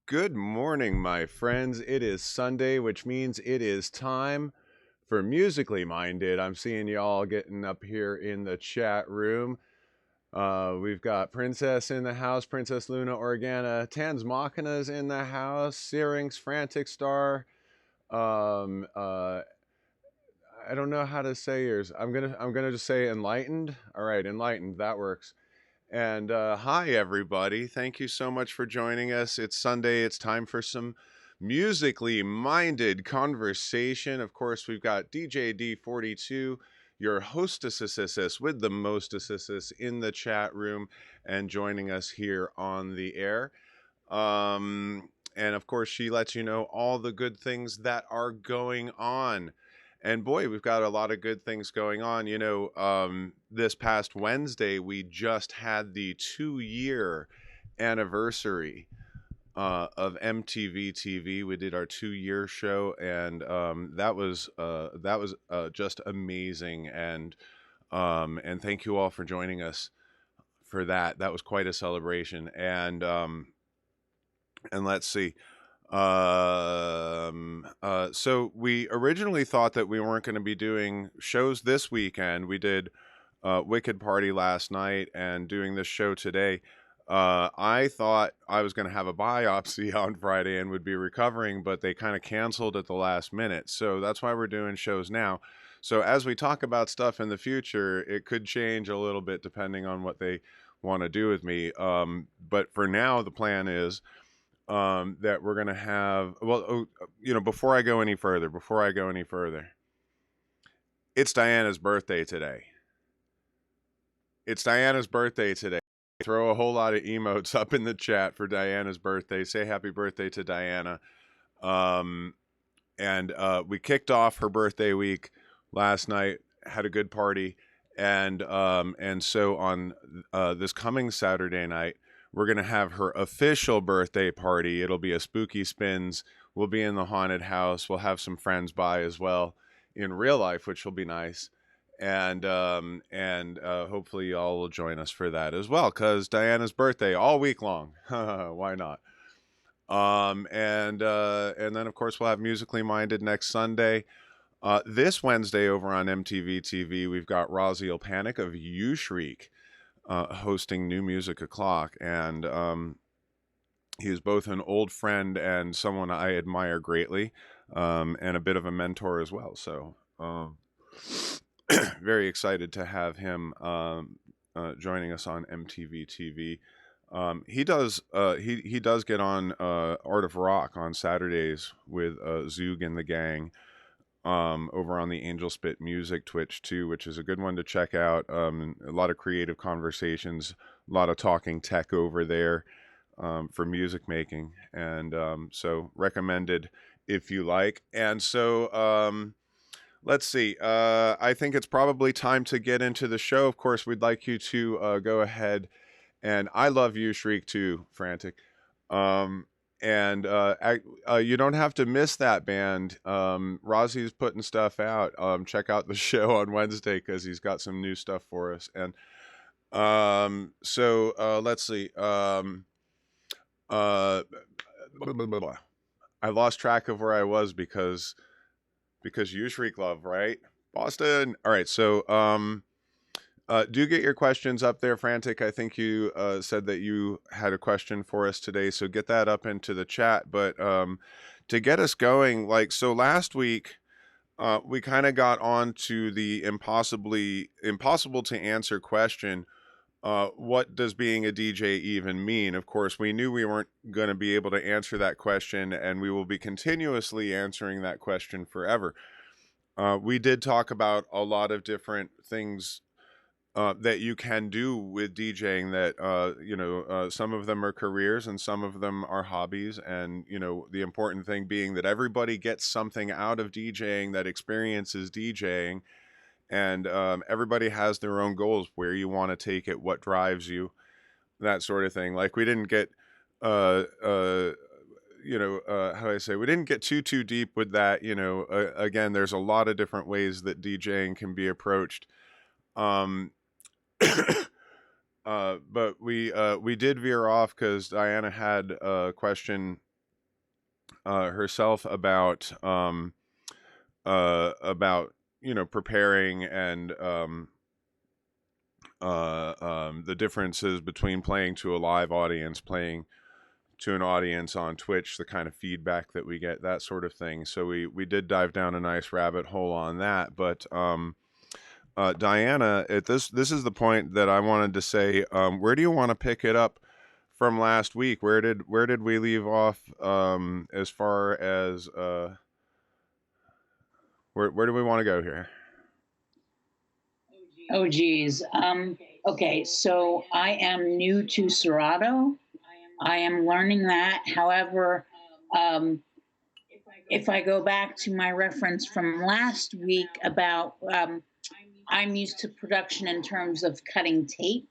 Good morning, my friends. It is Sunday, which means it is time for Musically Minded. I'm seeing y'all getting up here in the chat room. We've got Princess in the house, Princess Luna Organa, Tans Machina's in the house, Syrinx, Frantic Star. I don't know how to say yours. I'm gonna just say Enlightened. All right, Enlightened. That works. And hi, everybody. Thank you so much for joining us. It's Sunday. It's time for some musically minded conversation. Of course, we've got DJD42, your hostess with the mostess in the chat room and joining us here on the air. And of course, she lets you know all the good things that are going on. And boy, we've got a lot of good things going on. This past Wednesday, we just had the 2-year anniversary of MTV TV. We did our 2-year show, and that was just amazing. And thank you all for joining us for that. That was quite a celebration. And let's see. So we originally thought that we weren't going to be doing shows this weekend. We did Wicked Party last night and doing this show today. I thought I was going to have a biopsy on Friday and would be recovering, but they kind of canceled at the last minute. So that's why we're doing shows now. So as we talk about stuff in the future, it could change a little bit depending on what they want to do with me. But for now, the plan is that we're going to have, before I go any further, it's Diana's birthday today. Throw a whole lot of emotes up in the chat for Diana's birthday. Say happy birthday to Diana. And we kicked off her birthday week last night, had a good party. And so on this coming Saturday night, we're going to have her official birthday party. It'll be a Spooky Spins. We'll be in the haunted house. We'll have some friends by as well in real life, which will be nice. And hopefully y'all will join us for that as well, because Diana's birthday all week long. Why not? And then, of course, we'll have Musically Minded next Sunday. This Wednesday over on MTV TV, we've got Raziel Panic of You Shriek hosting New Music O'Clock, and he is both an old friend and someone I admire greatly, and a bit of a mentor as well. So very excited to have him joining us on MTV TV. He does get on Art of Rock on Saturdays with Zoog and the gang. Over on the Angel Spit Music Twitch too, which is a good one to check out. A lot of creative conversations, a lot of talking tech over there for music making, and so recommended if you like. And so let's see. I think it's probably time to get into the show. Of course, we'd like you to go ahead, and I love you, Shriek too, Frantic. And you don't have to miss that band. Rozzy's putting stuff out. Check out the show on Wednesday because he's got some new stuff for us. And so let's see. I lost track of where I was because you Shriek love, right? Boston. All right. So do get your questions up there, Frantic. I think you said that you had a question for us today, so get that up into the chat. But to get us going, so last week we kind of got on to the impossible to answer question. What does being a DJ even mean? Of course, we knew we weren't going to be able to answer that question, and we will be continuously answering that question forever. We did talk about a lot of different things that you can do with DJing that, some of them are careers and some of them are hobbies. And, the important thing being that everybody gets something out of DJing, that experiences DJing, and everybody has their own goals, where you want to take it, what drives you, that sort of thing. Like we didn't get, how do I say, we didn't get too deep with that. Again, there's a lot of different ways that DJing can be approached. But we did veer off because Diana had a question herself about preparing and the differences between playing to a live audience, playing to an audience on Twitch, the kind of feedback that we get, that sort of thing. So we did dive down a nice rabbit hole on that. But Diana, this is the point that I wanted to say. Where do you want to pick it up from last week? Where did we leave off as far as where do we want to go here? Oh, geez. Okay, so I am new to Serato. I am learning that. However, if I go back to my reference from last week about I'm used to production in terms of cutting tape.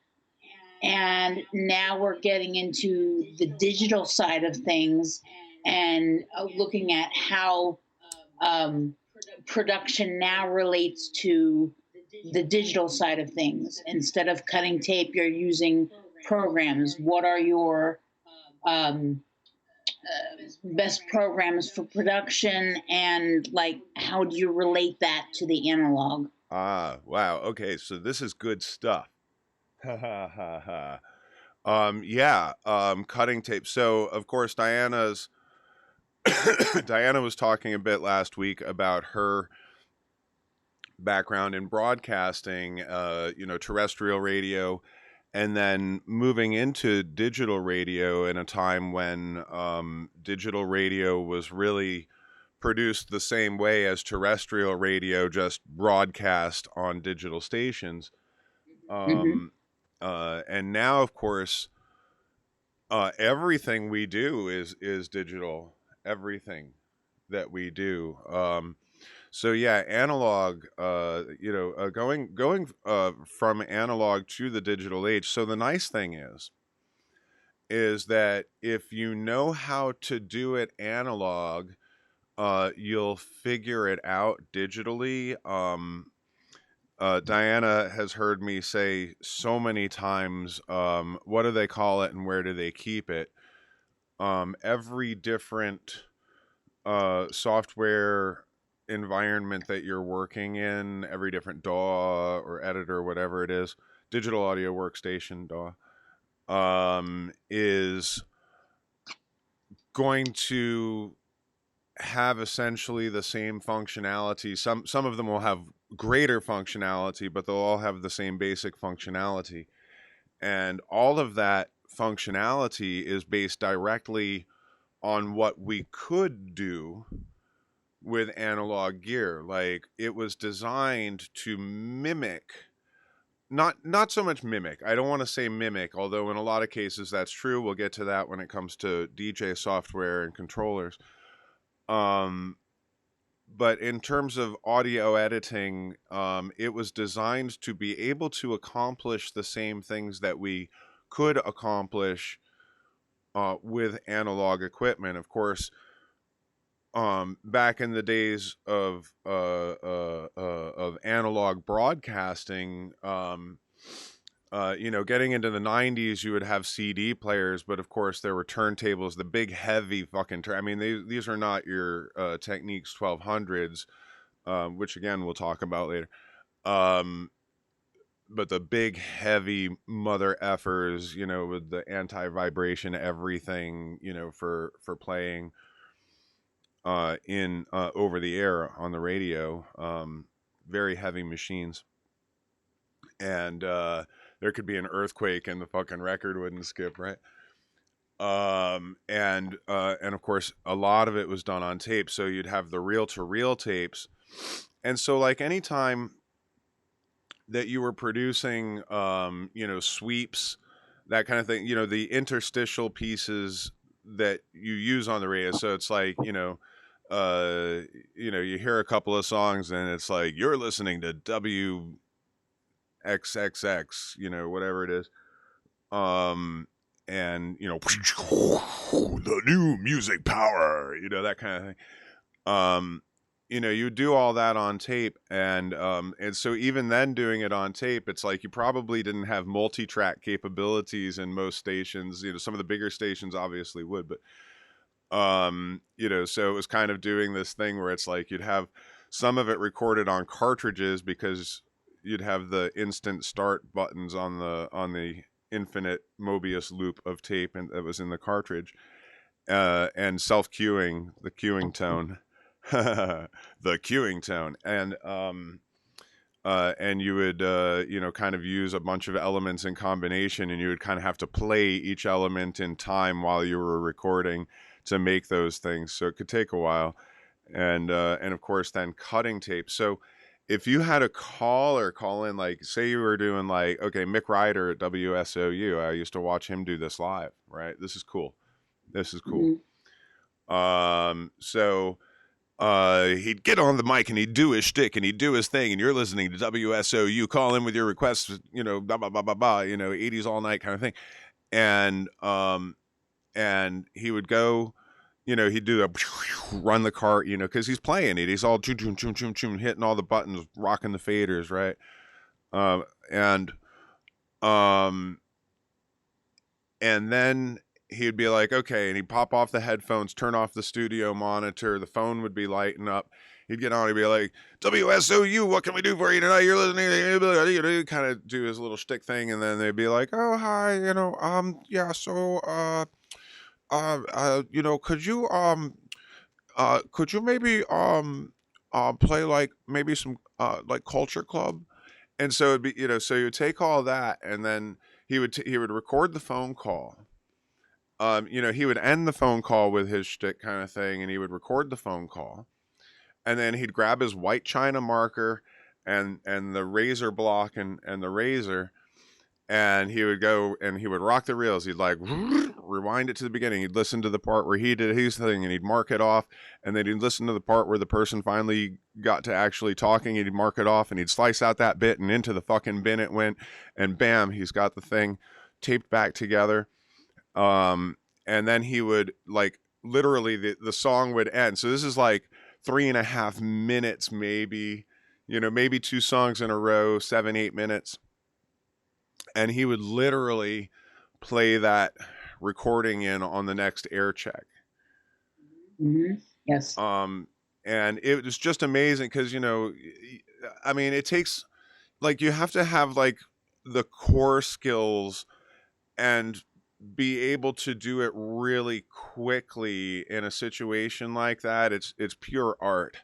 And now we're getting into the digital side of things and looking at how um, production now relates to the digital side of things. Instead of cutting tape, you're using programs. What are your um, best programs for production, and like how do you relate that to the analog? Ah, wow. Okay, so this is good stuff. Ha ha ha ha. Yeah, cutting tape. So of course Diana's Diana was talking a bit last week about her background in broadcasting, terrestrial radio, and then moving into digital radio in a time when digital radio was really produced the same way as terrestrial radio, just broadcast on digital stations. Mm-hmm. And now, of course, everything we do is digital. Everything that we do. So yeah, analog. Going from analog to the digital age. So the nice thing is that if you know how to do it analog, you'll figure it out digitally. Diana has heard me say so many times, what do they call it and where do they keep it? Every different software environment that you're working in, every different DAW or editor, whatever it is, digital audio workstation DAW, is going to have essentially the same functionality. Some of them will have greater functionality, but they'll all have the same basic functionality. And all of that functionality is based directly on what we could do with analog gear. Like it was designed to mimic, not so much mimic. I don't want to say mimic, although in a lot of cases that's true. We'll get to that when it comes to DJ software and controllers. But in terms of audio editing, it was designed to be able to accomplish the same things that we could accomplish with analog equipment. Of course, back in the days of analog broadcasting, getting into the 90s, you would have CD players, but of course there were turntables, the big heavy fucking I mean, these are not your Technics 1200s, which again we'll talk about later. But the big heavy mother effers, with the anti-vibration everything, for playing in over the air on the radio, very heavy machines. And there could be an earthquake and the fucking record wouldn't skip, right? And of course a lot of it was done on tape, so you'd have the reel-to-reel tapes. And so like anytime that you were producing sweeps, that kind of thing, the interstitial pieces that you use on the radio, so it's like you hear a couple of songs and it's like you're listening to WXXX, whatever it is, and the new music power, that kind of thing. You do all that on tape, and so even then doing it on tape, it's like you probably didn't have multi-track capabilities in most stations. Some of the bigger stations obviously would, but So it was kind of doing this thing where it's like you'd have some of it recorded on cartridges because you'd have the instant start buttons on the infinite Mobius loop of tape and that was in the cartridge, and self queuing, the queuing tone, the queuing tone, and you would kind of use a bunch of elements in combination, and you would kind of have to play each element in time while you were recording to make those things. So it could take a while, and of course then cutting tape. So if you had a caller call in, like say you were doing like, okay, Mick Ryder at WSOU, I used to watch him do this live, right? This is cool. This is cool. So he'd get on the mic and he'd do his shtick and he'd do his thing, and you're listening to WSOU. Call in with your requests, blah blah blah blah blah, 80s all night kind of thing, and he would go, he'd do a run the cart, because he's playing it. He's all chum chum chum chum hitting all the buttons, rocking the faders, right? And then he'd be like, okay, and he'd pop off the headphones, turn off the studio monitor, the phone would be lighting up. He'd get on, he'd be like, WSOU, what can we do for you tonight? You're listening to, kind of do his little shtick thing, and then they'd be like, oh, hi, yeah, so, could you maybe, play like maybe some, like Culture Club? And so it'd be, so you would take all that, and then he would record the phone call. He would end the phone call with his shtick kind of thing, and he would record the phone call, and then he'd grab his white china marker and the razor block and the razor, and he would go and he would rock the reels. He'd like rewind it to the beginning. He'd listen to the part where he did his thing, and he'd mark it off, and then he'd listen to the part where the person finally got to actually talking, and he'd mark it off, and he'd slice out that bit, and into the fucking bin it went, and bam, he's got the thing taped back together. And then he would like literally the song would end. So this is like 3.5 minutes, maybe, maybe two songs in a row, 7-8 minutes. And he would literally play that recording in on the next air check. Yes. And it was just amazing because, it takes, like, you have to have like the core skills and be able to do it really quickly in a situation like that. It's pure art.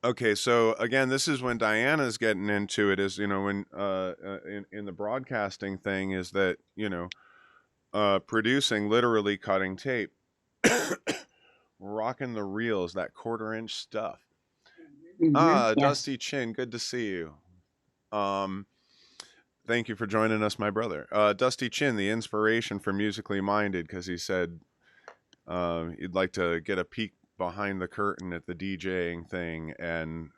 Okay, so again, this is when Diana's getting into it, is when in the broadcasting thing, is that producing, literally cutting tape, rocking the reels, that 1/4-inch stuff. Yes. Dusty Chin, good to see you. Thank you for joining us, my brother. Dusty Chin, the inspiration for Musically Minded, because he said he'd like to get a peek behind the curtain at the DJing thing, and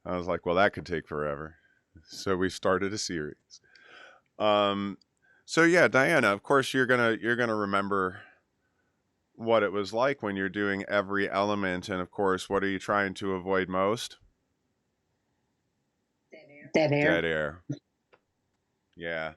I was like, well, that could take forever. So we started a series. So yeah, Diana, of course you're gonna remember what it was like when you're doing every element, and of course, what are you trying to avoid most? Dead air. Dead air. Yeah.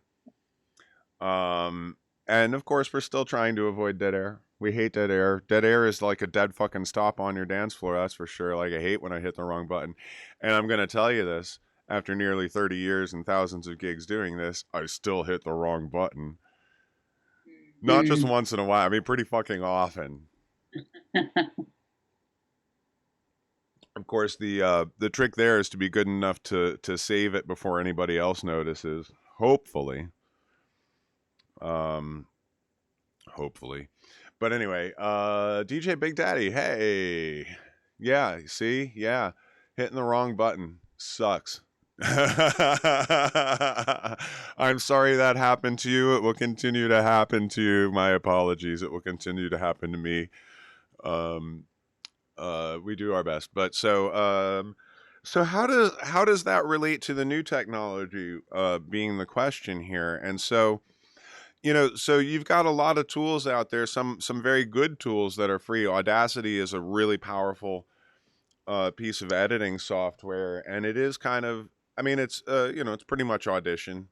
And of course, we're still trying to avoid dead air. We hate dead air. Dead air is like a dead fucking stop on your dance floor, that's for sure. Like, I hate when I hit the wrong button. And I'm going to tell you this, after nearly 30 years and thousands of gigs doing this, I still hit the wrong button. Not just once in a while, I mean, pretty fucking often. Of course, the trick there is to be good enough to save it before anybody else notices. Hopefully. Hopefully. But anyway, DJ Big Daddy, hey. Yeah, see? Yeah. Hitting the wrong button sucks. I'm sorry that happened to you. It will continue to happen to you. My apologies. It will continue to happen to me. We do our best. But so how does that relate to the new technology being the question here? And so so you've got a lot of tools out there, some very good tools that are free. Audacity is a really powerful piece of editing software, and it is kind of, I mean, it's it's pretty much Audition.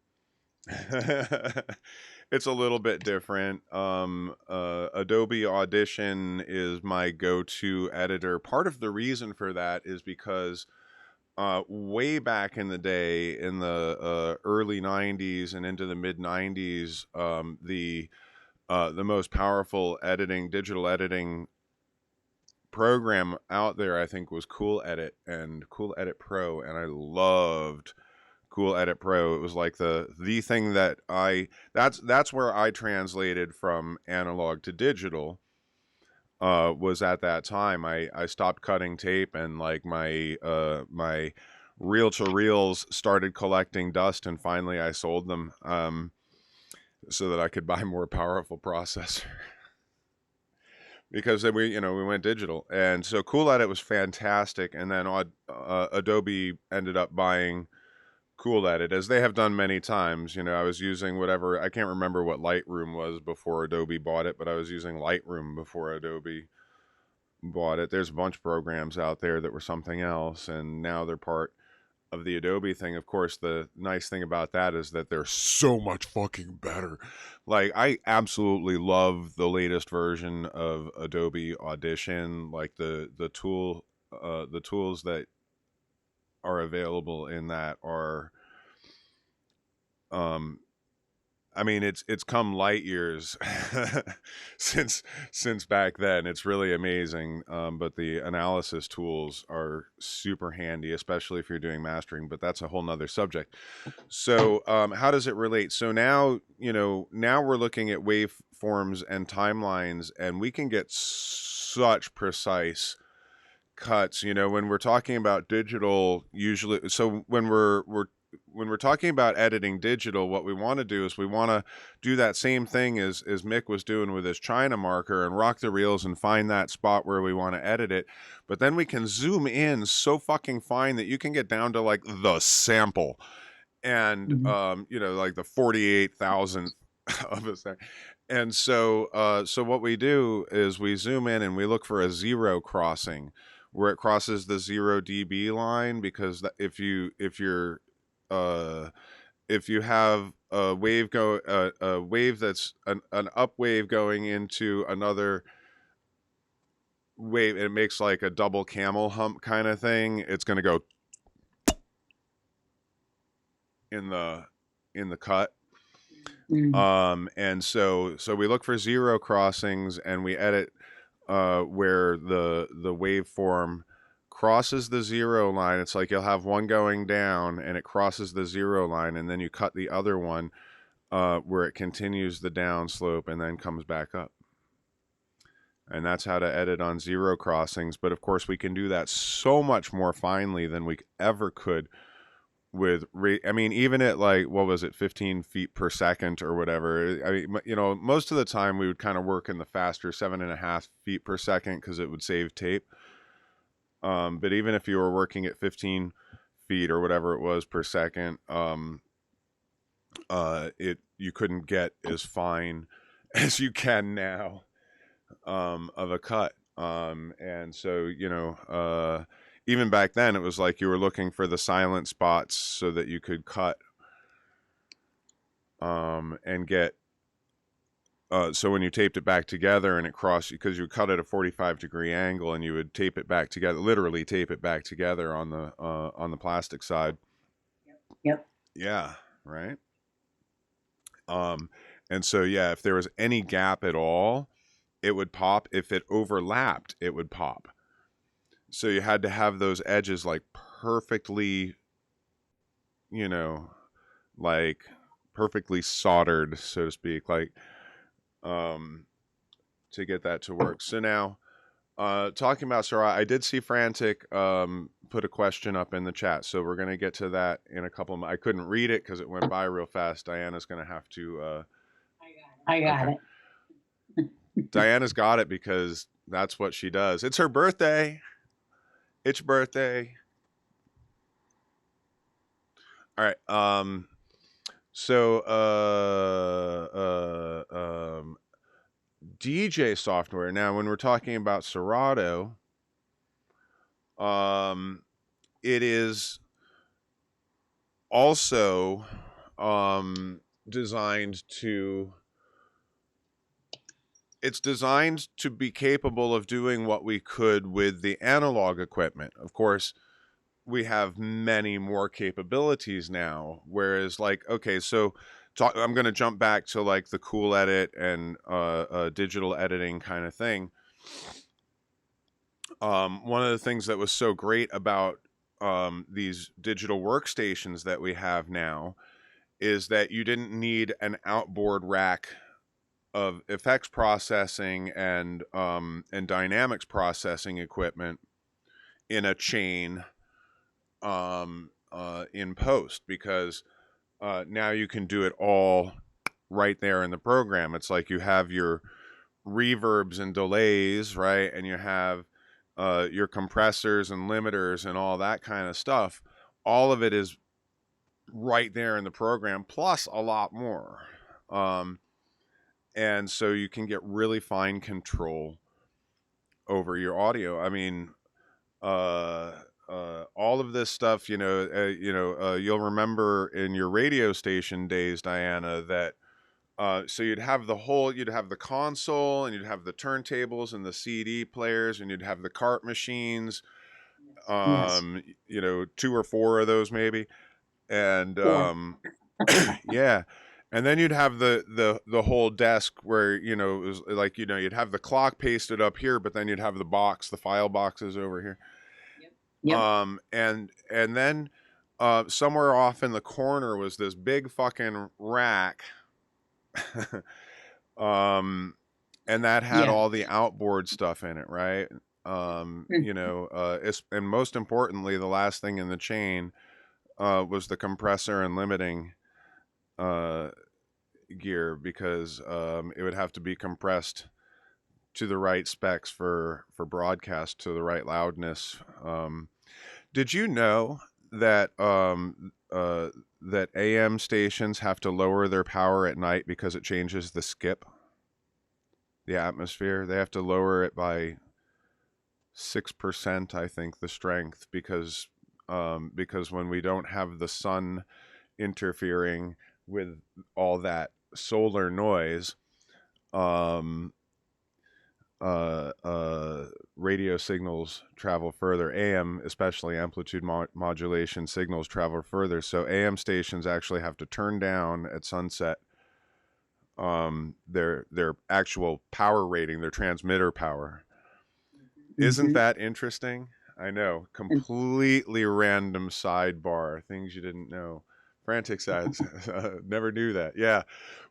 It's a little bit different. Adobe Audition is my go-to editor. Part of the reason for that is because way back in the day, in the early '90s and into the mid '90s, the most powerful digital editing program out there, I think, was Cool Edit and Cool Edit Pro, and I loved Cool Edit Pro. It was like the thing that that's where I translated from analog to digital. Was at that time. I stopped cutting tape, and like my reel to reels started collecting dust, and finally I sold them so that I could buy more powerful processor. Because then we went digital, and so Cool Edit was fantastic, and then Adobe ended up buying Cool Edit, as they have done many times. I was using whatever, I can't remember what Lightroom was before Adobe bought it, but I was using Lightroom before Adobe bought it. There's a bunch of programs out there that were something else, and now they're part of the Adobe thing. Of course, the nice thing about that is that they're so much fucking better. Like, I absolutely love the latest version of Adobe Audition. Like the tools that are available in that are um I mean, it's come light years since back then. It's really amazing. But the analysis tools are super handy, especially if you're doing mastering. But that's a whole nother subject. So, how does it relate? So now we're looking at waveforms and timelines, and we can get such precise cuts. When we're talking about digital, usually, so when we're talking about editing digital, what we want to do is we want to do that same thing as Mick was doing with his China marker, and rock the reels and find that spot where we want to edit it. But then we can zoom in so fucking fine that you can get down to like the sample, and like the 48,000th of a second. And so what we do is we zoom in and we look for a zero crossing, where it crosses the 0 dB line, because if you have a wave that's an up wave going into another wave, it makes like a double camel hump kind of thing. It's going to go in the cut. And so we look for zero crossings, and we edit where the waveform crosses the zero line. It's like you'll have one going down and it crosses the zero line, and then you cut the other one where it continues the down slope and then comes back up. And that's how to edit on zero crossings. But of course, we can do that so much more finely than we ever could with I mean, even at like, what was it, 15 feet per second or whatever. I mean, most of the time we would kind of work in the faster 7.5 feet per second, because it would save tape. But even if you were working at 15 feet or whatever it was per second, you couldn't get as fine as you can now of a cut. And so even back then, it was like you were looking for the silent spots so that you could cut and get. So when you taped it back together and it crossed, because you cut at a 45-degree angle, and you would tape it back together, literally tape it back together on the plastic side. Yep. Yeah. Right. And so if there was any gap at all, it would pop. If it overlapped, it would pop. So you had to have those edges like perfectly, like perfectly soldered, so to speak, like to get that to work. So now, talking about Sarah, I did see Frantic put a question up in the chat, so we're going to get to that in a couple of I couldn't read it because it went by real fast. Diana's going to have to I got it. Diana's got it because that's what she does. It's her birthday. It's your birthday. All right. So DJ software. Now, when we're talking about Serato, it is also designed to be capable of doing what we could with the analog equipment. Of course, we have many more capabilities now, whereas like, okay, so I'm going to jump back to like the cool edit and digital editing kind of thing. One of the things that was so great about these digital workstations that we have now is that you didn't need an outboard rack of effects processing and dynamics processing equipment in a chain in post, because now you can do it all right there in the program. It's like you have your reverbs and delays, right? And you have your compressors and limiters and all that kind of stuff. All of it is right there in the program, plus a lot more. And so you can get really fine control over your audio. I mean, all of this stuff, you'll remember in your radio station days, Diana, that so you'd have the console, and you'd have the turntables and the CD players, and you'd have the cart machines, Yes. 2 or 4 of those maybe, and Four. yeah, and then you'd have the whole desk where it was like you'd have the clock pasted up here, but then you'd have the file boxes over here. Yep. And then somewhere off in the corner was this big fucking rack. And that had Yeah. all the outboard stuff in it, right? And most importantly, the last thing in the chain was the compressor and limiting gear, because it would have to be compressed to the right specs for broadcast, to the right loudness. Did you know that that AM stations have to lower their power at night because it changes the skip, the atmosphere? They have to lower it by 6%, I think, the strength, because when we don't have the sun interfering with all that solar noise, radio signals travel further. AM, especially amplitude modulation signals, travel further. So AM stations actually have to turn down at sunset their actual power rating, their transmitter power. Isn't that interesting? I know. Completely random sidebar. Things you didn't know. Frantic sides. Never knew that. Yeah.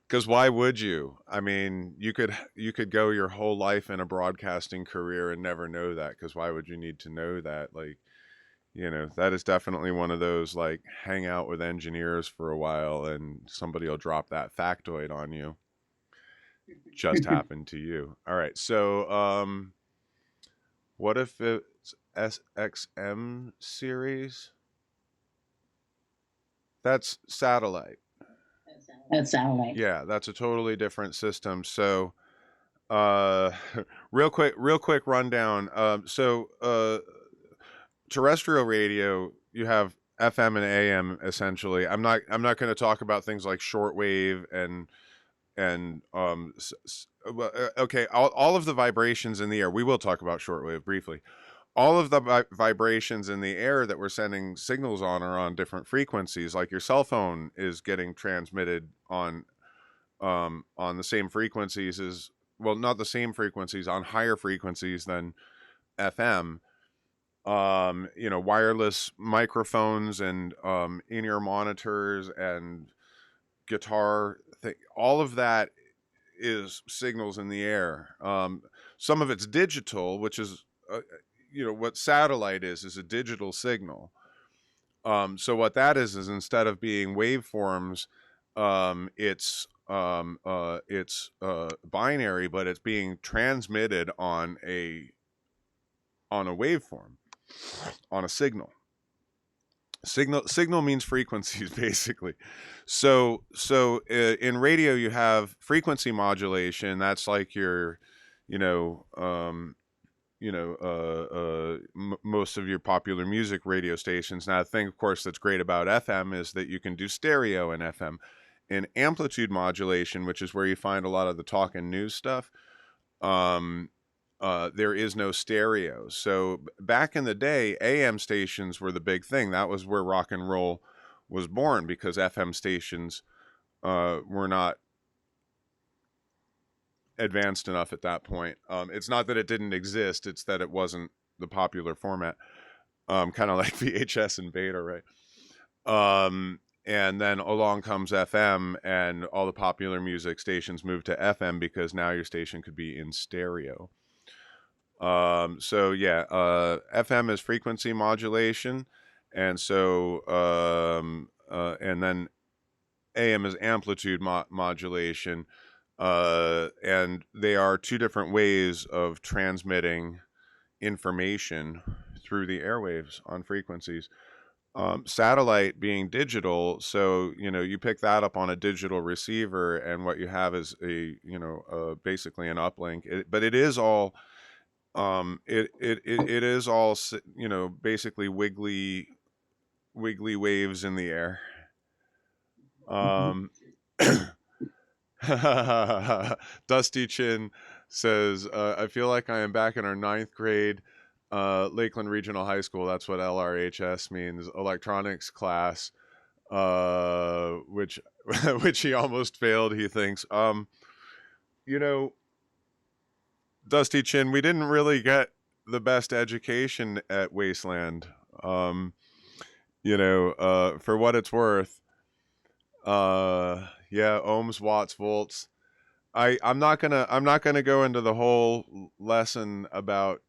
Because why would you? I mean, you could go your whole life in a broadcasting career and never know that. Because why would you need to know that? Like, that is definitely one of those, like, hang out with engineers for a while and somebody will drop that factoid on you. Just happened to you. All right. So, what if it's SXM series? That's satellite. That's satellite. Yeah, that's a totally different system. So, uh, real quick rundown. Terrestrial radio, you have FM and AM essentially. I'm not going to talk about things like shortwave and okay, all of the vibrations in the air. We will talk about shortwave briefly. All of the vibrations in the air that we're sending signals on are on different frequencies. Like your cell phone is getting transmitted on the same frequencies as, well, not the same frequencies, on higher frequencies than FM. Wireless microphones and in-ear monitors and guitar all of that is signals in the air. Some of it's digital, which is what satellite is a digital signal. So what that is instead of being waveforms, it's binary, but it's being transmitted on a waveform, on a signal. Signal means frequencies, basically. So in radio you have frequency modulation. That's like your most of your popular music radio stations. Now, the thing, of course, that's great about FM is that you can do stereo in FM. in amplitude modulation, which is where you find a lot of the talk and news stuff, there is no stereo. So back in the day, AM stations were the big thing. That was where rock and roll was born, because FM stations were not advanced enough at that point. It's not that it didn't exist, it's that it wasn't the popular format. Kind of like VHS and beta, right? And then along comes FM, and all the popular music stations moved to FM because now your station could be in stereo. So yeah, FM is frequency modulation, and so and then AM is amplitude modulation, and they are two different ways of transmitting information through the airwaves on frequencies. Satellite being digital, so you pick that up on a digital receiver, and what you have is a basically an uplink. But it is all it is all basically wiggly waves in the air. Dusty Chin says, I feel like I am back in our 9th grade Lakeland Regional High School. That's what LRHS means, electronics class, which which he almost failed, he thinks. Dusty Chin, we didn't really get the best education at Wasteland. For what it's worth. Yeah, ohms, watts, volts. I'm not gonna go into the whole lesson about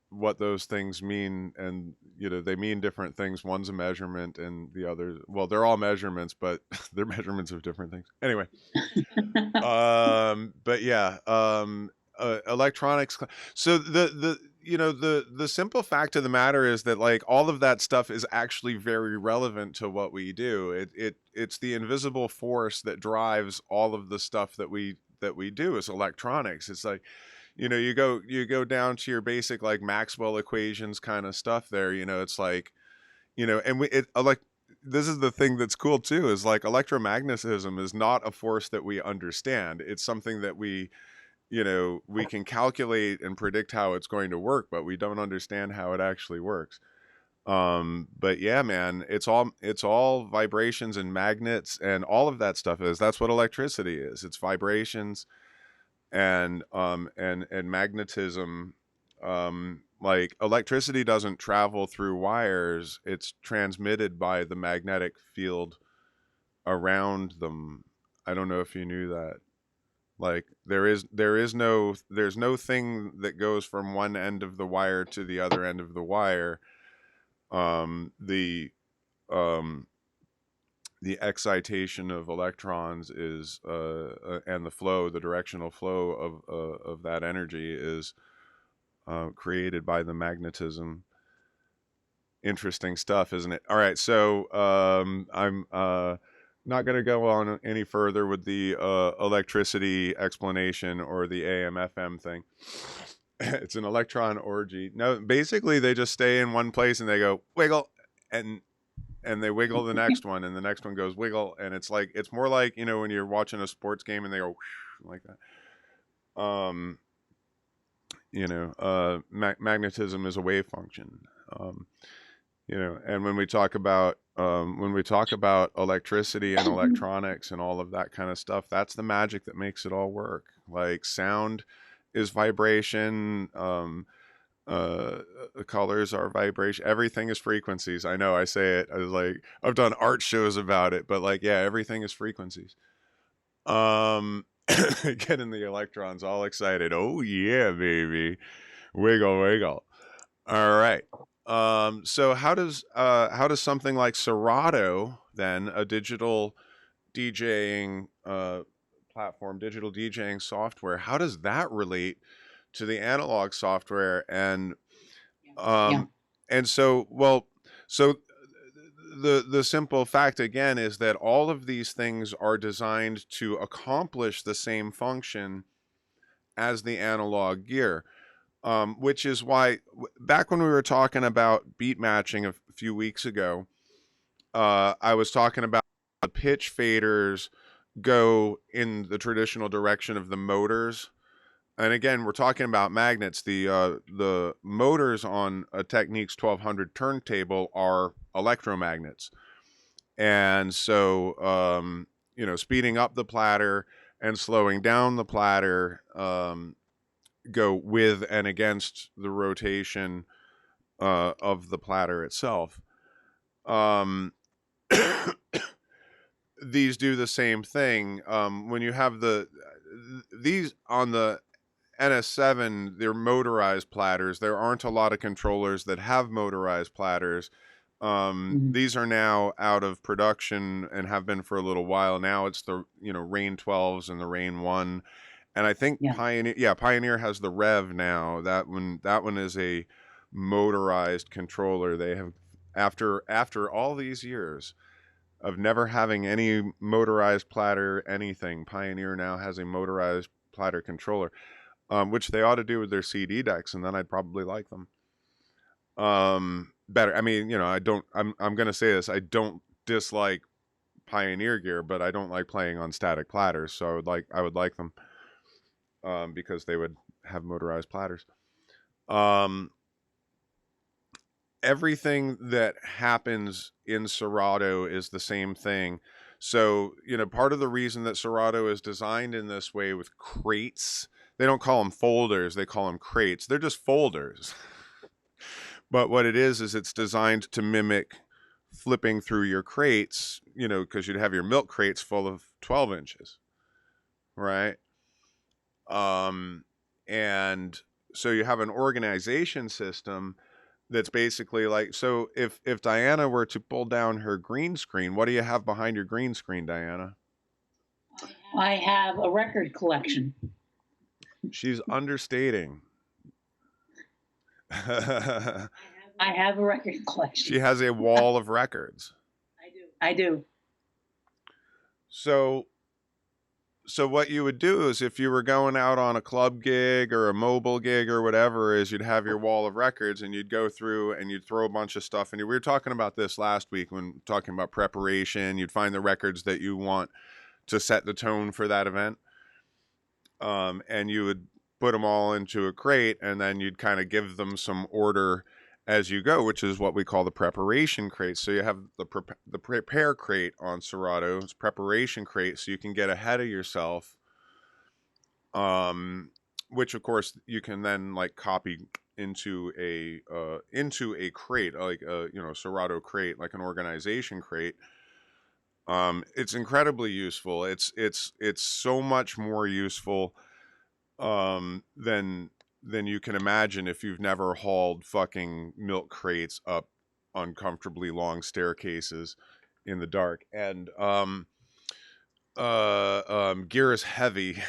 what those things mean, and they mean different things. One's a measurement, and the other, well, they're all measurements, but they're measurements of different things. Anyway, but yeah, electronics. So the simple fact of the matter is that, like, all of that stuff is actually very relevant to what we do. It's the invisible force that drives all of the stuff that we do as electronics. It's like, you go down to your basic, like, Maxwell equations kind of stuff there. It's like, and this is the thing that's cool too, is like electromagnetism is not a force that we understand. It's something that we can calculate and predict how it's going to work, but we don't understand how it actually works. But yeah, man, it's all vibrations and magnets, and all of that stuff that's what electricity is. It's vibrations and magnetism. Like, electricity doesn't travel through wires, it's transmitted by the magnetic field around them. I don't know if you knew that. Like, there's no thing that goes from one end of the wire to the other end of the wire. The excitation of electrons is and the directional flow of that energy is created by the magnetism. Interesting stuff, isn't it? All right, so I'm not going to go on any further with the electricity explanation or the AM FM thing. It's an electron orgy. No, basically they just stay in one place and they go wiggle, and they wiggle the next one, and the next one goes wiggle, and it's more like when you're watching a sports game and they go like that. Magnetism is a wave function. And when we talk about electricity and electronics and all of that kind of stuff, that's the magic that makes it all work. Like, sound is vibration, colors are vibration, everything is frequencies. I know I say it, I've done art shows about it, but like, yeah, everything is frequencies. Getting the electrons all excited. Oh yeah, baby, wiggle wiggle. All right. So how does something like Serato, then, a digital DJing platform, digital DJing software, how does that relate to the analog software? And and so the simple fact again is that all of these things are designed to accomplish the same function as the analog gear. Which is why, back when we were talking about beat matching a few weeks ago, I was talking about pitch faders go in the traditional direction of the motors. And again, we're talking about magnets. The motors on a Technics 1200 turntable are electromagnets, and so speeding up the platter and slowing down the platter go with and against the rotation of the platter itself. Um, these do the same thing. When you have these on the NS7, they're motorized platters. There aren't a lot of controllers that have motorized platters. These are now out of production and have been for a little while. Now it's the Rain 12s and the Rain 1, and I think Pioneer has the Rev now. That one is a motorized controller. They have after all these years of never having any motorized platter anything, Pioneer now has a motorized platter controller, which they ought to do with their CD decks, and then I'd probably like them better. I mean, I'm gonna say this, I don't dislike Pioneer gear, but I don't like playing on static platters, so I would like them because they would have motorized platters. Everything that happens in Serato is the same thing. So, part of the reason that Serato is designed in this way with crates, they don't call them folders, they call them crates. They're just folders. But what it is it's designed to mimic flipping through your crates, because you'd have your milk crates full of 12 inches, right? And so you have an organization system that's basically like, so if Diana were to pull down her green screen, what do you have behind your green screen, Diana? I have a record collection. She's understating. I have a record collection. She has a wall of records. I do. So what you would do is, if you were going out on a club gig or a mobile gig or whatever, is you'd have your wall of records and you'd go through and you'd throw a bunch of stuff. And we were talking about this last week when talking about preparation. You'd find the records that you want to set the tone for that event. And you would put them all into a crate, and then you'd kind of give them some order as you go, which is what we call the preparation crate. So you have the prepare crate on Serato, it's preparation crate, so you can get ahead of yourself. Which of course you can then like copy into a crate, like a Serato crate, like an organization crate. It's incredibly useful. It's so much more useful than you can imagine if you've never hauled fucking milk crates up uncomfortably long staircases in the dark. And gear is heavy.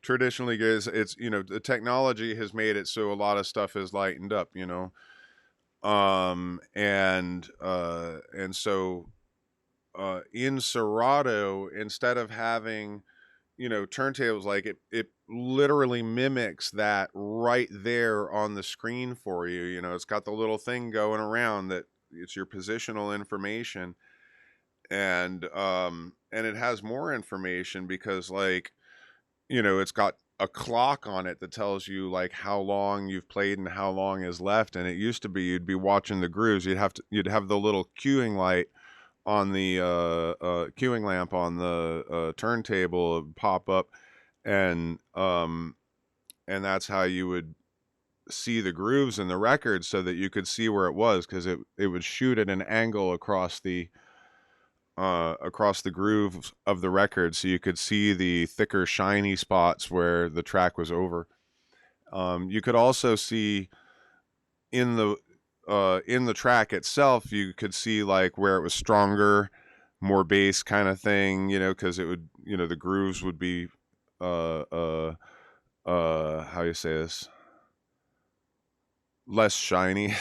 Traditionally, gear is, it's the technology has made it so a lot of stuff is lightened up. And so in Serato, instead of having turntables, like it literally mimics that right there on the screen for you. It's got the little thing going around that it's your positional information, and it has more information because it's got a clock on it that tells you like how long you've played and how long is left. And it used to be you'd be watching the grooves, you'd have the little cueing light on the queuing lamp on the turntable pop up, and that's how you would see the grooves in the record, so that you could see where it was, because it would shoot at an angle across the groove of the record, so you could see the thicker shiny spots where the track was over. You could also see in the track itself, you could see like where it was stronger, more bass kind of thing, because it would, the grooves would be, how you say this, less shiny,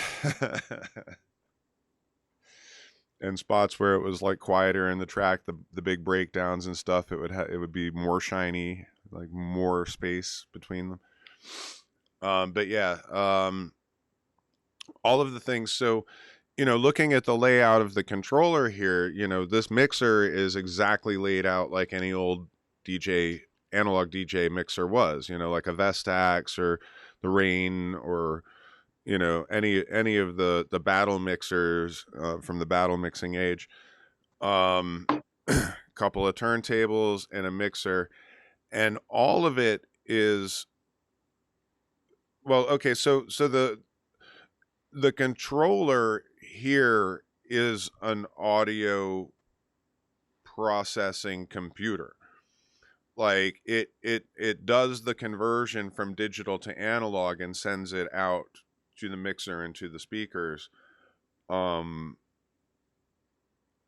and spots where it was like quieter in the track, the big breakdowns and stuff, it would be more shiny, like more space between them. But yeah, all of the things. So looking at the layout of the controller here, this mixer is exactly laid out like any old DJ analog DJ mixer was, like a Vestax or the Rain, or any of the battle mixers from the battle mixing age. Couple of turntables and a mixer, and all of it is, well, okay, so the controller here is an audio processing computer. Like it does the conversion from digital to analog and sends it out to the mixer and to the speakers.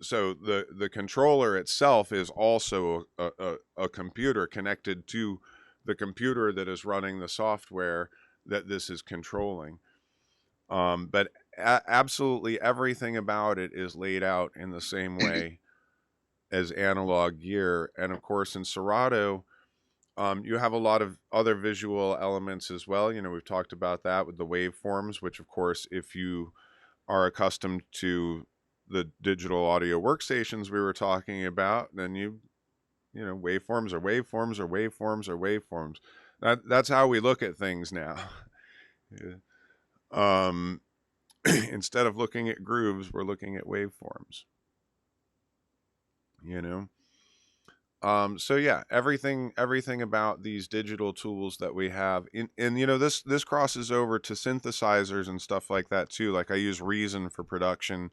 So the controller itself is also a computer connected to the computer that is running the software that this is controlling. But absolutely everything about it is laid out in the same way as analog gear. And of course, in Serato, you have a lot of other visual elements as well. We've talked about that with the waveforms, which, of course, if you are accustomed to the digital audio workstations we were talking about, then waveforms are waveforms or waveforms or waveforms. That's how we look at things now. Instead of looking at grooves, we're looking at waveforms. So yeah, everything about these digital tools that we have, and this crosses over to synthesizers and stuff like that too. Like I use Reason for production,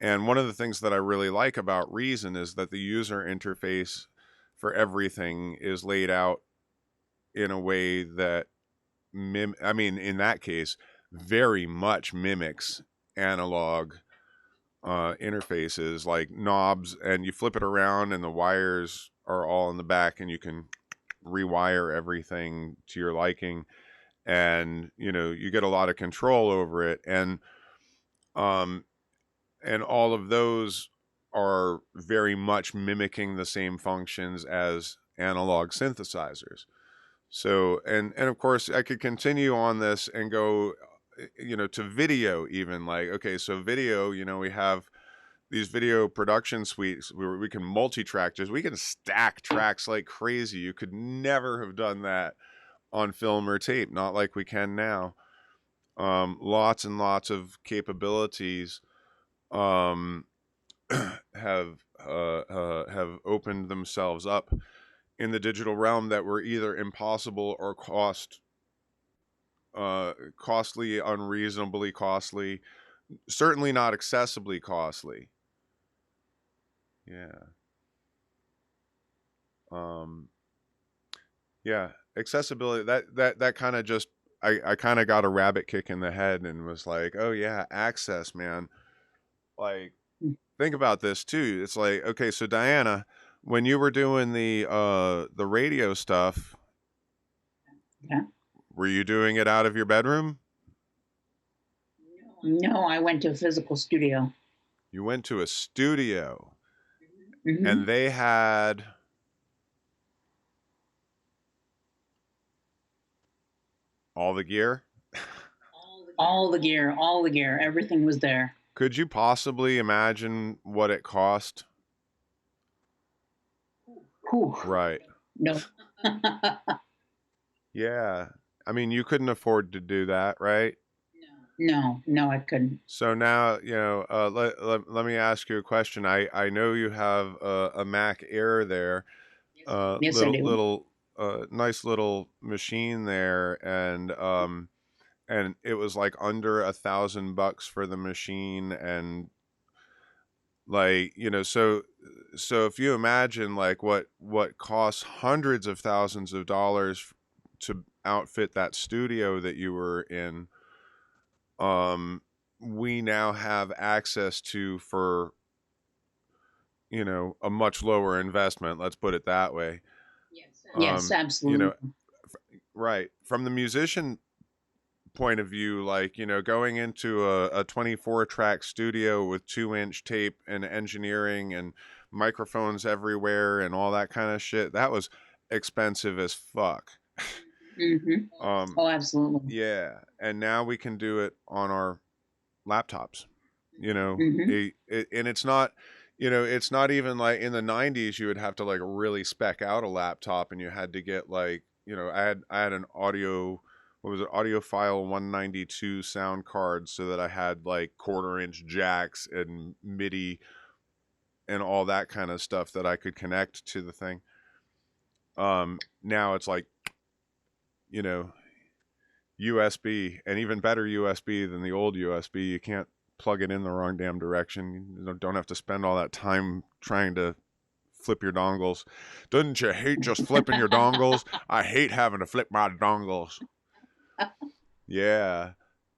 and one of the things that I really like about Reason is that the user interface for everything is laid out in a way that in that case, very much mimics analog interfaces, like knobs, and you flip it around and the wires are all in the back and you can rewire everything to your liking, and you get a lot of control over it, and all of those are very much mimicking the same functions as analog synthesizers. So, and of course I could continue on this and go to video, even. Like, okay, so video, we have these video production suites where we can multi-track, we can stack tracks like crazy. You could never have done that on film or tape, not like we can now. Lots and lots of capabilities have opened themselves up in the digital realm that were either impossible or costly, unreasonably costly, certainly not accessibly costly. Yeah. Yeah, accessibility, that kind of just, I kind of got a rabbit kick in the head and was like, oh yeah, access, man. Like, think about this too. It's like, okay, so Diana, when you were doing the radio stuff, Yeah. were you doing it out of your bedroom? No, I went to a physical studio. You went to a studio. Mm-hmm. And they had all the gear? All the gear, everything was there. Could you possibly imagine what it cost? Whew. Right. No. Yeah. I mean, you couldn't afford to do that, right? No, I couldn't. So now, let me ask you a question. I know you have a Mac Air there. Yes, I do. Little nice little machine there, and it was like under $1,000 for the machine, and like, so if you imagine like what costs hundreds of thousands of dollars to outfit that studio that you were in, we now have access to for a much lower investment, let's put it that way. Yes, absolutely. Right, from the musician point of view, like, going into a 24 track studio with 2-inch tape and engineering and microphones everywhere and all that kind of shit, that was expensive as fuck. Mm-hmm. Oh, absolutely. Yeah, and now we can do it on our laptops. you know, Hmm. and it's not, you know, it's not even like in the 90s you would have to like really spec out a laptop, and you had to get like, you know, I had an audio, what was it, audiophile 192 sound card, so that I had like quarter-inch jacks and MIDI and all that kind of stuff that I could connect to the thing. Now it's like, you know, USB, and even better USB than the old USB. You can't plug it in the wrong damn direction. You don't have to spend all that time trying to flip your dongles. Doesn't you hate just flipping your dongles? I hate having to flip my dongles. Yeah.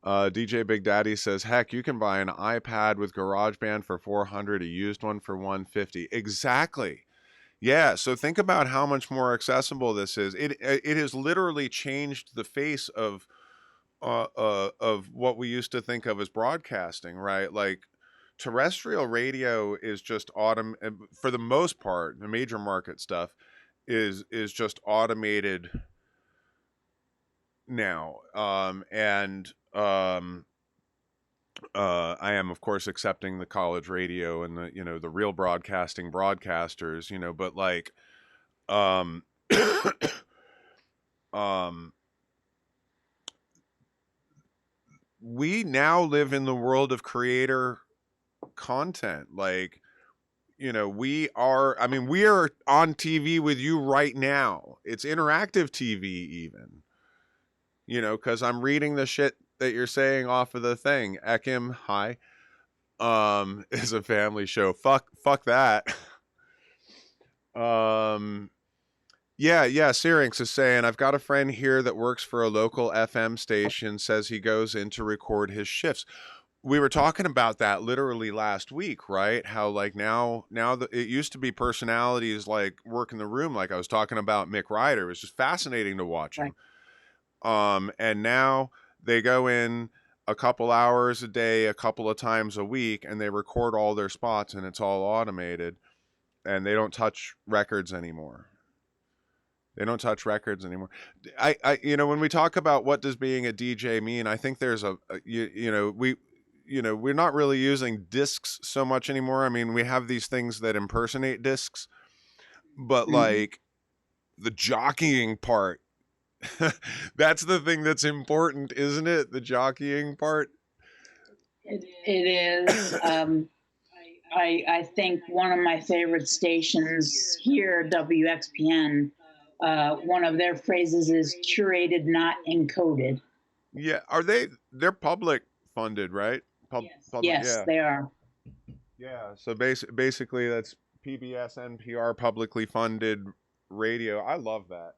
DJ Big Daddy says, heck, you can buy an iPad with GarageBand for 400, a used one for 150. Exactly. Yeah, so think about how much more accessible this is. It has literally changed the face of what we used to think of as broadcasting, right? Like terrestrial radio is just for the most part. The major market stuff is just automated now, and I am of course accepting the college radio and the, you know, the real broadcasting broadcasters, you know, but like um um we now live in the world of creator content. Like, you know, we are, I mean, we are on TV with you right now. It's interactive TV even, you know, because I'm reading the shit that you're saying off of the thing. Ekim, hi. Is a family show. Fuck that. um yeah, Syrinx is saying, I've got a friend here that works for a local FM station, says he goes in to record his shifts. We were talking about that literally last week, right? How like it used to be personalities like work in the room, like I was talking about Mick Ryder. It was just fascinating to watch Right. him. And now they go in a couple hours a day, a couple of times a week, and they record all their spots, and it's all automated, and they don't touch records anymore. They don't touch records anymore. You know, when we talk about what does being a DJ mean, I think there's you know, we're not really using discs so much anymore. I mean, we have these things that impersonate discs, but Hmm. like the jockeying part, that's the thing that's important, isn't it? The jockeying part. It is. I think one of my favorite stations here, WXPN, one of their phrases is curated, not encoded. Yeah, they're public funded, right? Public, Yes, yeah. they are. Yeah, so basically that's PBS, NPR, publicly funded radio. I love that.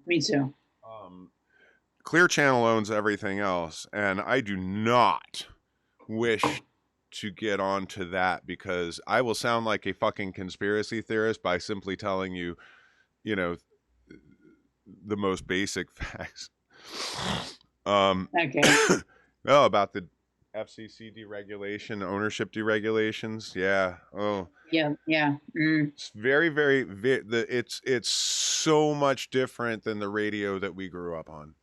Me too. Um, Clear Channel owns everything else, and I do not wish to get onto that, because I will sound like a fucking conspiracy theorist by simply telling you, you know, the most basic facts. Okay. Oh, about the FCC deregulation, ownership deregulations. Yeah. Oh, Yeah. Yeah. Mm. it's it's so much different than the radio that we grew up on.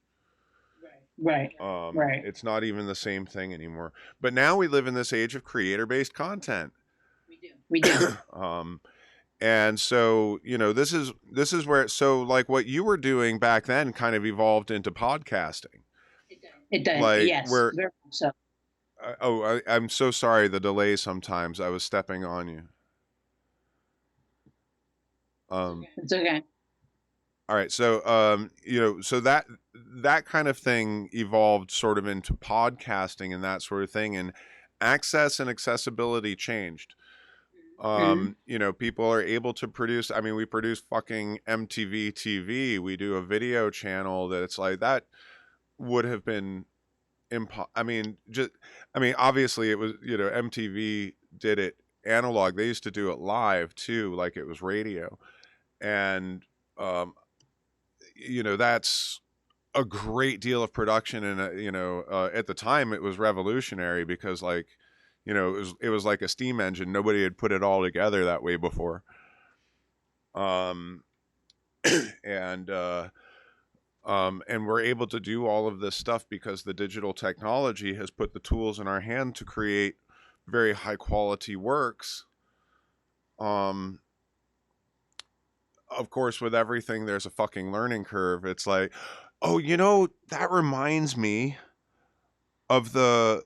Right. Right. It's not even the same thing anymore. But now we live in this age of creator-based content. We do. Um, and so, you know, this is where, so like what you were doing back then kind of evolved into podcasting. It does. Like Yes. where, Very much so. I'm so sorry, the delay sometimes. I was stepping on you. It's okay. All right, so you know, so that kind of thing evolved sort of into podcasting and that sort of thing, and access and accessibility changed. Hmm. You know, people are able to produce. I mean, we produce fucking MTV TV. We do a video channel that it's like that would have been I mean, obviously it was, you know, MTV did it analog. They used to do it live too, like it was radio, and um, you know, that's a great deal of production. And you know, at the time it was revolutionary, because like, you know, it was like a steam engine. Nobody had put it all together that way before. um and and we're able to do all of this stuff because the digital technology has put the tools in our hand to create very high quality works. Um, of course, with everything, there's a fucking learning curve. It's like, oh, that reminds me of the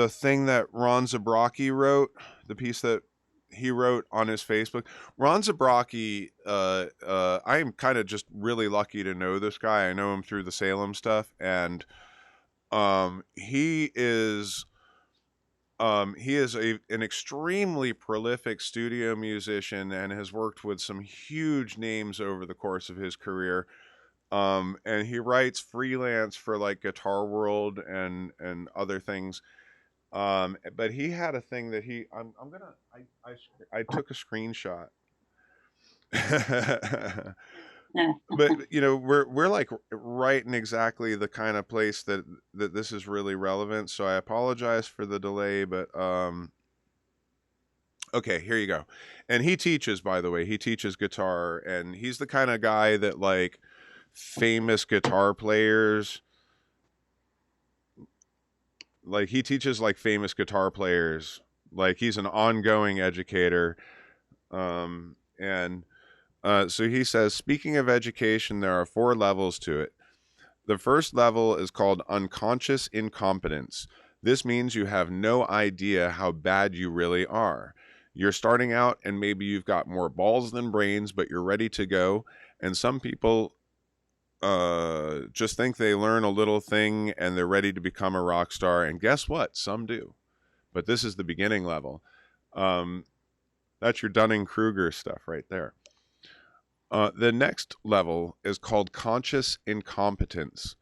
thing that Ron Zabrocki wrote, the piece that he wrote on his Facebook. Ron Zabrocki, I am kind of just really lucky to know this guy. I know him through the Salem stuff, and he is an extremely prolific studio musician and has worked with some huge names over the course of his career. And he writes freelance for like Guitar World and other things. But he had a thing that I took a screenshot. But we're like right in exactly the kind of place that this is really relevant. So I apologize for the delay, but okay, here you go. And he teaches, by the way, he teaches guitar, and he's the kind of guy that like famous guitar players, like he teaches like famous guitar players, like he's an ongoing educator. And So he says, speaking of education, there are 4 levels to it. The first level is called unconscious incompetence. This means you have no idea how bad you really are. You're starting out and maybe you've got more balls than brains, but you're ready to go. And some people just think they learn a little thing and they're ready to become a rock star. And guess what? Some do. But this is the beginning level. That's your Dunning-Kruger stuff right there. The next level is called conscious incompetence.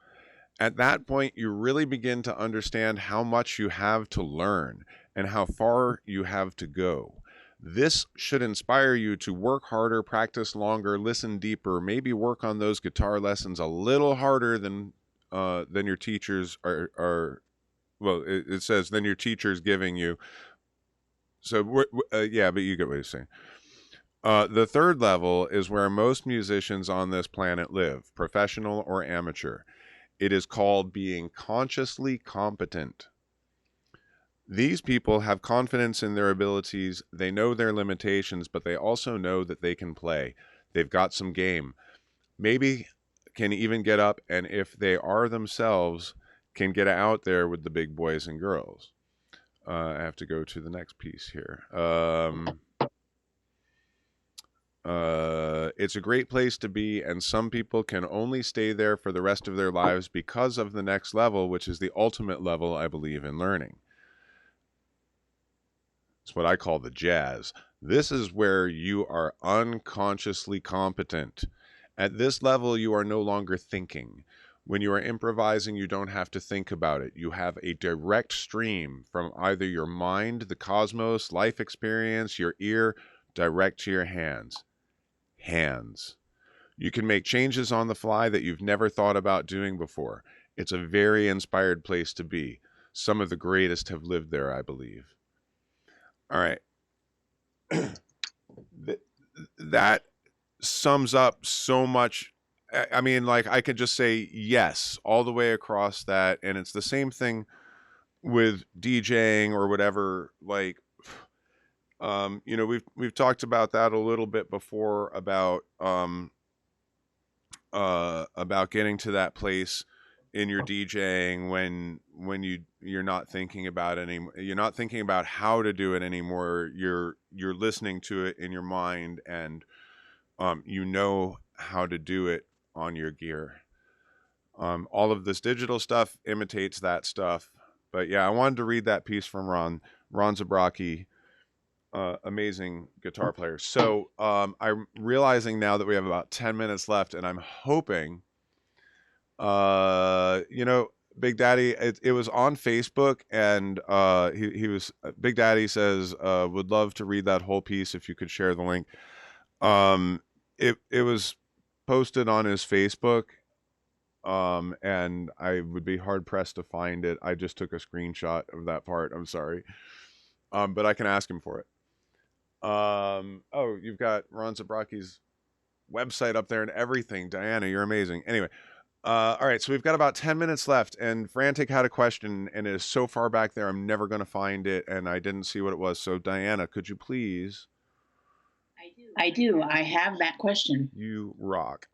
At that point, you really begin to understand how much you have to learn and how far you have to go. This should inspire you to work harder, practice longer, listen deeper, maybe work on those guitar lessons a little harder than your teachers are. Well, it says than your teachers giving you. So yeah, but you get what he's saying. The third level is where most musicians on this planet live, professional or amateur. It is called being consciously competent. These people have confidence in their abilities. They know their limitations, but they also know that they can play. They've got some game. Maybe can even get up, and if they are themselves, can get out there with the big boys and girls. I have to go to the next piece here. It's a great place to be, and some people can only stay there for the rest of their lives because of the next level, which is the ultimate level, I believe, in learning. It's what I call the jazz. This is where you are unconsciously competent. At this level, you are no longer thinking. When you are improvising, you don't have to think about it. You have a direct stream from either your mind, the cosmos, life experience, your ear, direct to your hands. You can make changes on the fly that you've never thought about doing before. It's a very inspired place to be. Some of the greatest have lived there, I believe. All right. That sums up so much. I mean, like, I could just say yes all the way across that, and it's the same thing with DJing or whatever. Like, we've talked about that a little bit before about getting to that place in your DJing when you're not thinking about it anymore. You're not thinking about how to do it anymore. You're listening to it in your mind, and you know how to do it on your gear. All of this digital stuff imitates that stuff. But yeah, I wanted to read that piece from Ron Zabrocki. Amazing guitar player. So I'm realizing now that we have about 10 minutes left, and I'm hoping, Big Daddy, it was on Facebook, and he was, Big Daddy says, would love to read that whole piece if you could share the link. It was posted on his Facebook, and I would be hard pressed to find it. I just took a screenshot of that part. I'm sorry. But I can ask him for it. You've got Ron Zabrocki's website up there and everything. Diana, you're amazing. Anyway, All right, so we've got about 10 minutes left, and Frantic had a question, and it is so far back there, I'm never going to find it, and I didn't see what it was. So, Diana, could you please? I do. I have that question. You rock.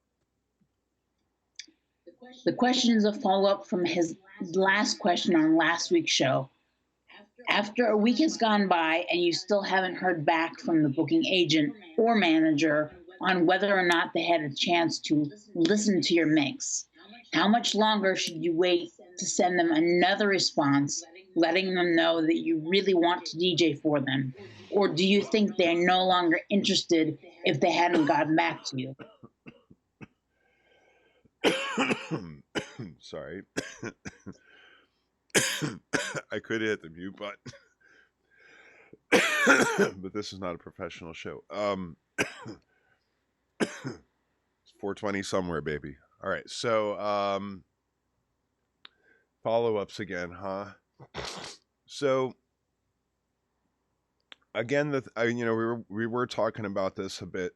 The question is a follow up from his last question on last week's show. After a week has gone by and you still haven't heard back from the booking agent or manager on whether or not they had a chance to listen to your mix, how much longer should you wait to send them another response, letting them know that you really want to DJ for them? Or do you think they're no longer interested if they hadn't gotten back to you? Sorry. I could hit the mute button. But this is not a professional show. It's 420 somewhere, baby. All right, so follow-ups again, huh? So again, we were talking about this a bit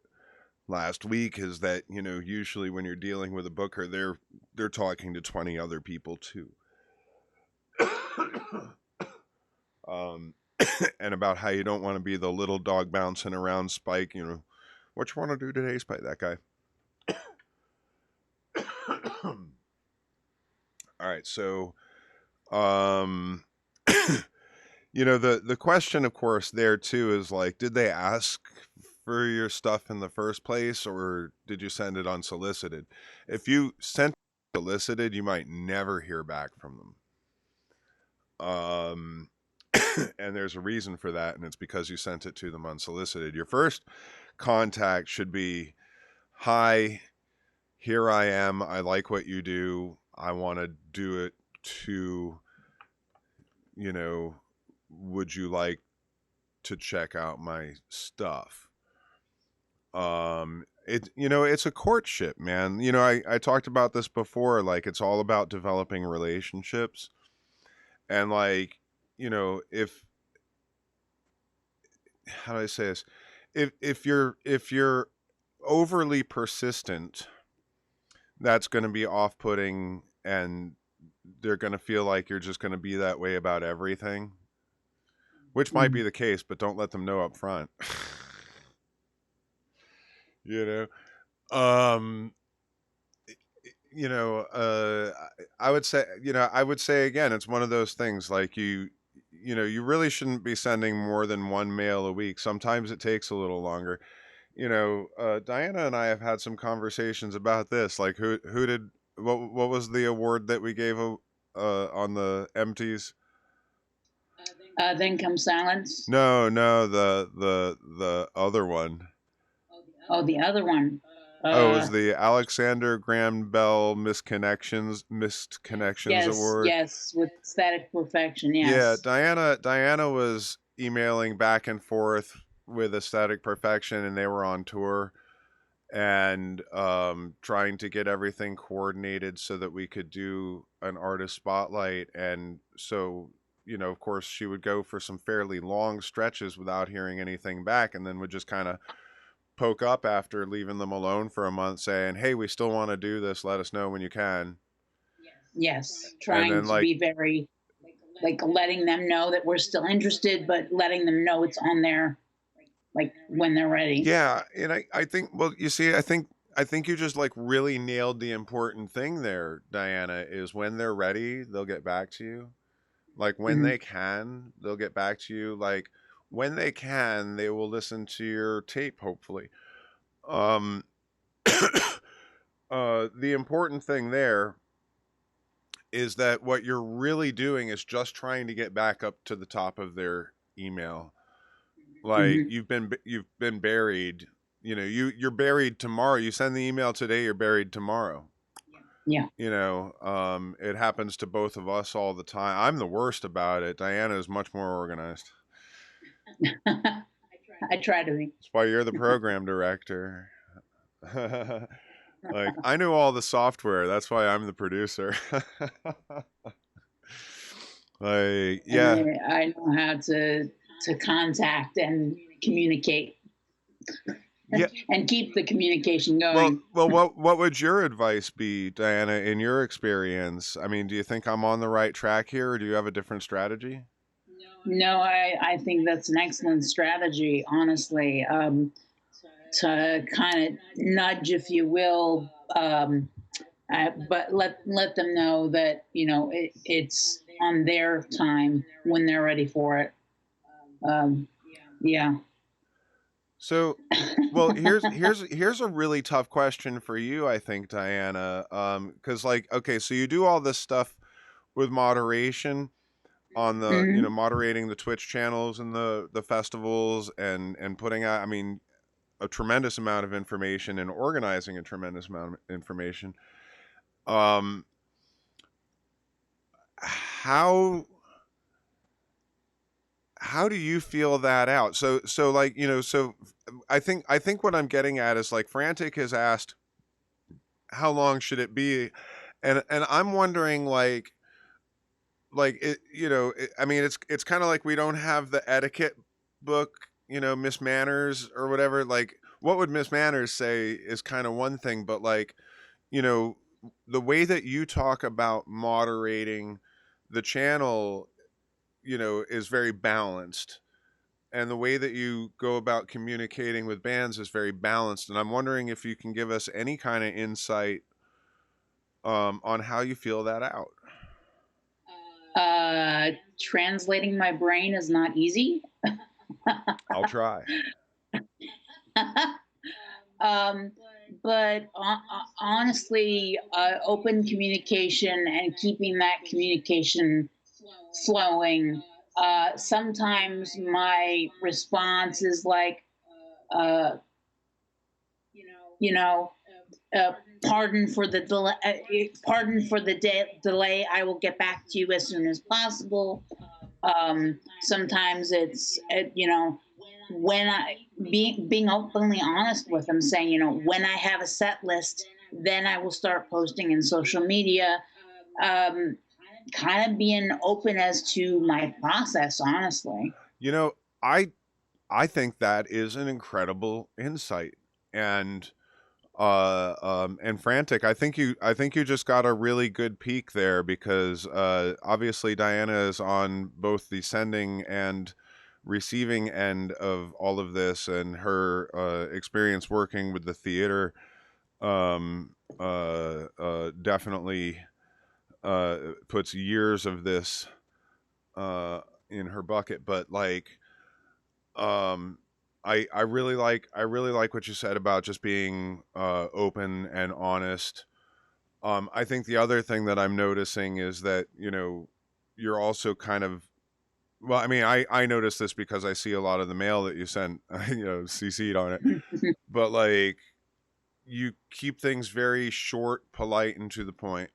last week. Is that usually when you're dealing with a booker, they're talking to 20 other people too. And about how you don't want to be the little dog bouncing around Spike. What you want to do today, Spike? That guy. All right, so the question, of course, there too is like, did they ask for your stuff in the first place, or did you send it unsolicited? If you sent it solicited, you might never hear back from them. And there's a reason for that, and it's because you sent it to them unsolicited. Your first contact should be, hi, here I am, I like what you do, I want to do it too, would you like to check out my stuff? It's a courtship, man. I talked about this before, like it's all about developing relationships. And like, if, how do I say this? If you're overly persistent, that's going to be off-putting, and they're going to feel like you're just going to be that way about everything, which might be the case, but don't let them know up front. I would say again, it's one of those things like you really shouldn't be sending more than one mail a week. Sometimes it takes a little longer. Diana and I have had some conversations about this. Like, what was the award that we gave on the empties? Then comes silence. No, the other one. Oh, the other one. It was the Alexander Graham Bell Missed Connections Award. Yes, with static perfection. Yes. Yeah, Diana was emailing back and forth with Aesthetic Perfection, and they were on tour and trying to get everything coordinated so that we could do an artist spotlight. And so, of course, she would go for some fairly long stretches without hearing anything back, and then would just kind of poke up after leaving them alone for a month saying, hey, we still want to do this, let us know when you can. Yes, trying to be very, like, letting them know that we're still interested, but letting them know it's on there, like, when they're ready. Yeah, and I think, well, you see, I think you just like really nailed the important thing there, Diana, is when they're ready, they'll get back to you. Like when they can, they'll get back to you. Like when they can, they will listen to your tape, hopefully. The important thing there is that what you're really doing is just trying to get back up to the top of their email. Like you've been buried, you're buried tomorrow. You send the email today, you're buried tomorrow. Yeah. It happens to both of us all the time. I'm the worst about it. Diana is much more organized. I try to be. That's why you're the program director. Like, I know all the software. That's why I'm the producer. Like, yeah. And I know how to contact and communicate. Yeah. and keep the communication Well, going. well, what would your advice be, Diana, in your experience? I mean, do you think I'm on the right track here, or do you have a different strategy? No, I think that's an excellent strategy, honestly, to kind of nudge, if you will, but let them know that it's on their time when they're ready for it. Um, yeah. So, well, here's a really tough question for you, I think, Diana. Because like, okay, so you do all this stuff with moderation on the, Hmm. moderating the Twitch channels and the festivals and putting out, I mean, a tremendous amount of information and organizing a tremendous amount of information. Um, how how do you feel that out? So like, so I think what I'm getting at is like Frantic has asked how long should it be, and I'm wondering like it, I mean it's kind of like we don't have the etiquette book, Miss Manners or whatever. Like what would Miss Manners say is kind of one thing, but like, you know the way that you talk about moderating the channel, is very balanced, and the way that you go about communicating with bands is very balanced, and I'm wondering if you can give us any kind of insight on how you feel that out. Translating my brain is not easy. I'll try. um, but honestly, open communication and keeping that communication flowing. Sometimes my response is like, uh, you know, uh, pardon for the delay. Pardon for the delay. I will get back to you as soon as possible. Sometimes it's when I being openly honest with them, saying when I have a set list, then I will start posting in social media. Um, Kind of being open as to my process, honestly. You know, I I think that is an incredible insight. And Frantic, I think you just got a really good peek there, because obviously Diana is on both the sending and receiving end of all of this, and her experience working with the theater definitely puts years of this uh, in her bucket. But like, um, I really like what you said about just being open and honest. I think the other thing that I'm noticing is that you're also kind of, well, I mean, I notice this because I see a lot of the mail that you sent, CC'd on it, but like you keep things very short, polite, and to the point.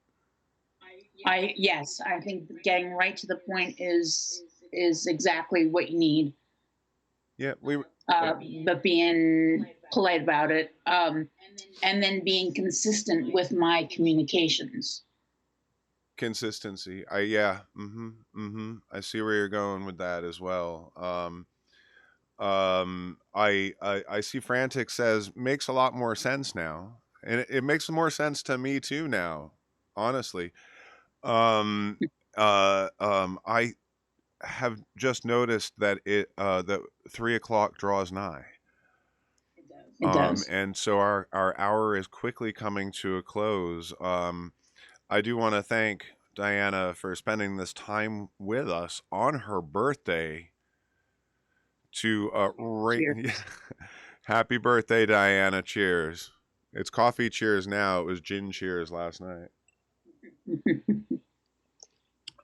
Yes, I think getting right to the point is exactly what you need. Yeah, we uh, but being polite about it, and then being consistent with my communications. consistency. I see where you're going with that as well. I see Frantic says makes a lot more sense now, and it makes more sense to me too now, honestly. Um, I have just noticed that that 3 o'clock draws nigh. It does. And so our hour is quickly coming to a close. I do want to thank Diana for spending this time with us on her birthday to rate. Cheers. Happy birthday, Diana. Cheers. It's coffee cheers now. It was gin cheers last night.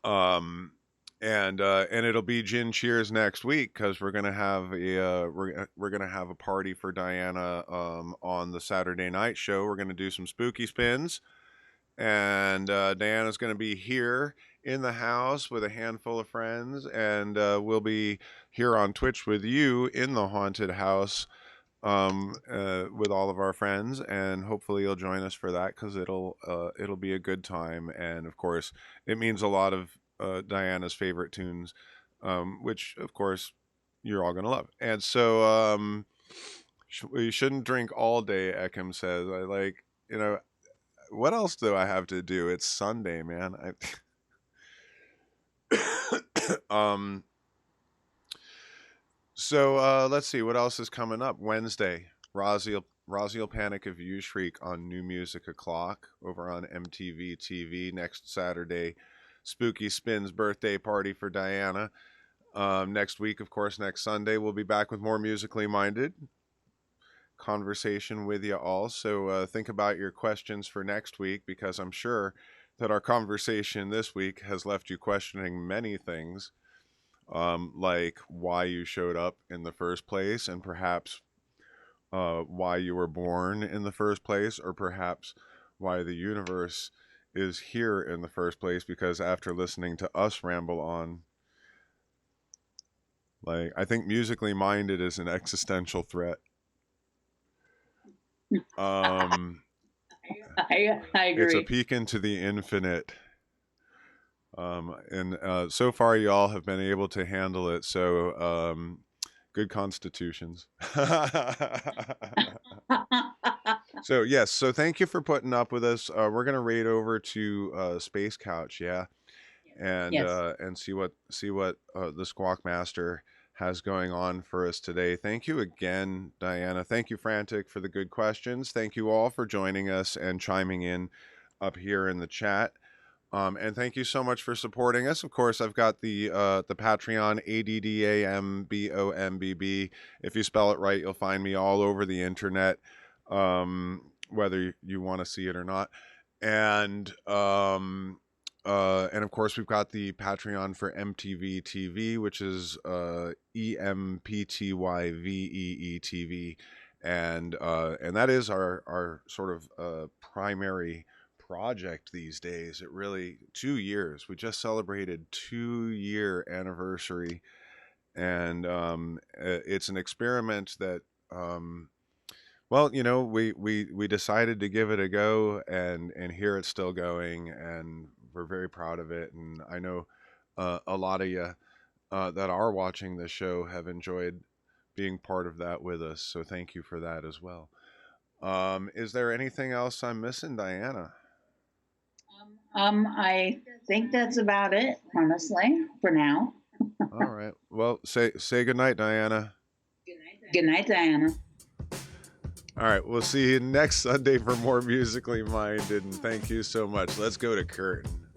Um, and it'll be gin cheers next week, because we're gonna have we're gonna have a party for Diana on the Saturday night show. We're gonna do some spooky spins, and Diana's gonna be here in the house with a handful of friends, and we'll be here on Twitch with you in the haunted house with all of our friends, and hopefully you'll join us for that, because it'll be a good time, and of course it means a lot of Diana's favorite tunes, which of course you're all gonna love. And so You shouldn't drink all day, Ekim says. I like, what else do I have to do? It's Sunday, man. Um, so let's see what else is coming up. Wednesday, Rosie'll Panic if You Shriek on New Music O'Clock over on MTV TV. Next Saturday, Spooky Spin's birthday party for Diana. Next week, of course, next Sunday, we'll be back with more musically minded conversation with you all. So think about your questions for next week, because I'm sure that our conversation this week has left you questioning many things, like why you showed up in the first place, and perhaps why you were born in the first place, or perhaps why the universe is here in the first place. Because after listening to us ramble on, like, I think musically minded is an existential threat. I agree. It's a peek into the infinite. And so far, y'all have been able to handle it. So, good constitutions. So, yes. So, thank you for putting up with us. We're going to raid over to Space Couch. Yeah. And, Yes. And see what the Squawk Master has going on for us today. Thank you again, Diana. Thank you, Frantic, for the good questions. Thank you all for joining us and chiming in up here in the chat. And thank you so much for supporting us. Of course, I've got the Patreon, Addambombb. If you spell it right, you'll find me all over the internet, whether you want to see it or not. And of course, we've got the Patreon for MTV TV, which is EMPTYVEE TV, and that is our sort of primary project these days. It really 2 years. We just celebrated 2-year anniversary, and it's an experiment that. Well, we decided to give it a go, and here it's still going, and we're very proud of it. And I know a lot of you that are watching the show have enjoyed being part of that with us. So thank you for that as well. Is there anything else I'm missing, Diana? I think that's about it, honestly, for now. All right. Well, say good night, Diana. Good night, Diana. All right, we'll see you next Sunday for more Musically Minded, and thank you so much. Let's go to Curtin.